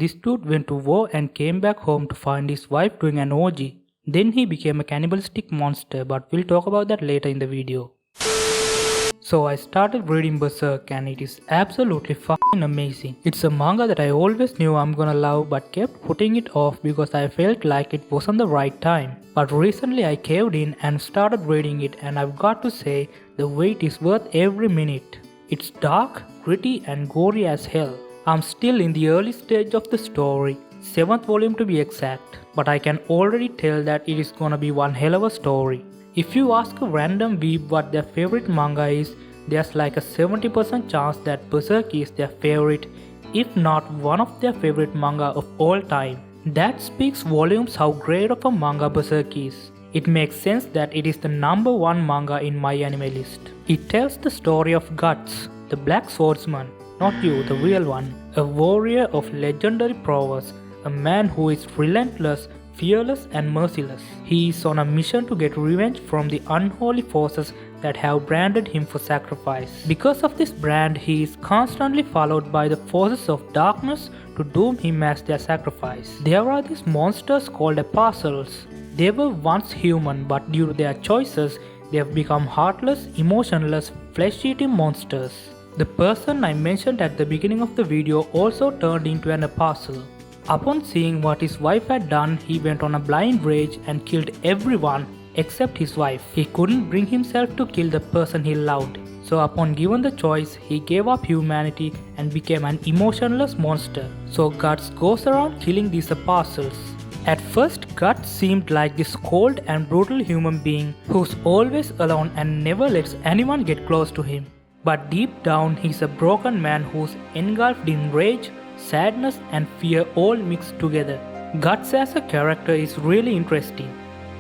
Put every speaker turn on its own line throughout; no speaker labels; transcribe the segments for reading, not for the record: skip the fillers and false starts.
This dude went to war and came back home to find his wife doing an orgy. Then he became a cannibalistic monster, but we'll talk about that later in the video. So I started reading Berserk and it is absolutely fucking amazing. It's a manga that I always knew I'm gonna love but kept putting it off because I felt like it wasn't the right time. But recently I caved in and started reading it, and I've got to say the wait is worth every minute. It's dark, gritty and gory as hell. I'm still in the early stage of the story, 7th volume to be exact, but I can already tell that it is gonna be one hell of a story. If you ask a random weeb what their favorite manga is, there's like a 70% chance that Berserk is their favorite, if not one of their favorite manga of all time. That speaks volumes how great of a manga Berserk is. It makes sense that it is the #1 manga in MyAnimeList. It tells the story of Guts, the black swordsman, not you, the real one, a warrior of legendary prowess, a man who is relentless, fearless and merciless. He is on a mission to get revenge from the unholy forces that have branded him for sacrifice. Because of this brand, he is constantly followed by the forces of darkness to doom him as their sacrifice. There are these monsters called apostles. They were once human, but due to their choices, they have become heartless, emotionless, flesh-eating monsters. The person I mentioned at the beginning of the video also turned into an apostle. Upon seeing what his wife had done, he went on a blind rage and killed everyone except his wife. He couldn't bring himself to kill the person he loved. So upon given the choice, he gave up humanity and became an emotionless monster. So Guts goes around killing these apostles. At first, Guts seemed like this cold and brutal human being who's always alone and never lets anyone get close to him. But deep down, he's a broken man who's engulfed in rage, sadness and fear all mixed together. Guts as a character is really interesting.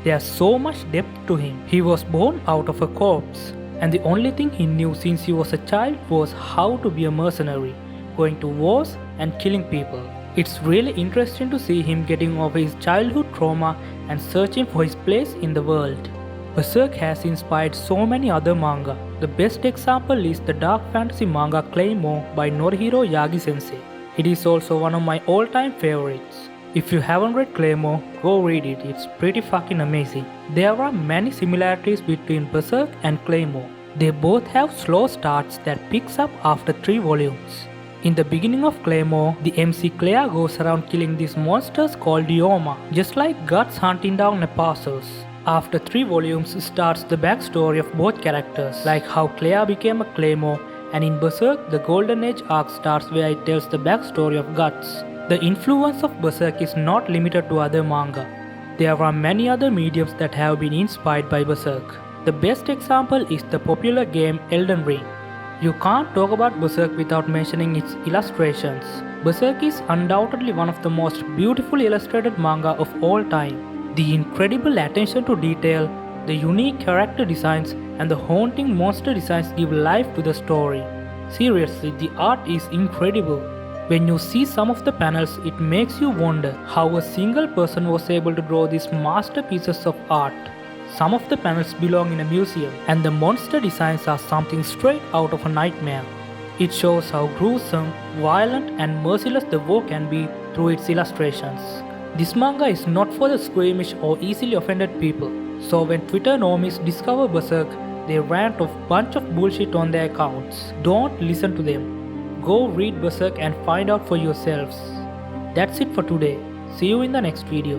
There's so much depth to him. He was born out of a corpse, and the only thing he knew since he was a child was how to be a mercenary, going to wars and killing people. It's really interesting to see him getting over his childhood trauma and searching for his place in the world. Berserk has inspired so many other manga. The best example is the dark fantasy manga Claymore by Norihiro Yagi-sensei. It is also one of my all-time favorites. If you haven't read Claymore, go read it, it's pretty fucking amazing. There are many similarities between Berserk and Claymore. They both have slow starts that picks up after 3 volumes. In the beginning of Claymore, the MC Claire goes around killing these monsters called Dioma, just like Guts hunting down apostles. After 3 volumes starts the backstory of both characters, like how Claire became a Claymore, and in Berserk, the Golden Age arc starts where it tells the backstory of Guts. The influence of Berserk is not limited to other manga. There are many other mediums that have been inspired by Berserk. The best example is the popular game Elden Ring. You can't talk about Berserk without mentioning its illustrations. Berserk is undoubtedly one of the most beautiful illustrated manga of all time. The incredible attention to detail, the unique character designs and the haunting monster designs give life to the story. Seriously, the art is incredible. When you see some of the panels, it makes you wonder how a single person was able to draw these masterpieces of art. Some of the panels belong in a museum, and the monster designs are something straight out of a nightmare. It shows how gruesome, violent and merciless the war can be through its illustrations. This manga is not for the squeamish or easily offended people. So when Twitter normies discover Berserk, they rant off bunch of bullshit on their accounts. Don't listen to them. Go read Berserk and find out for yourselves. That's it for today. See you in the next video.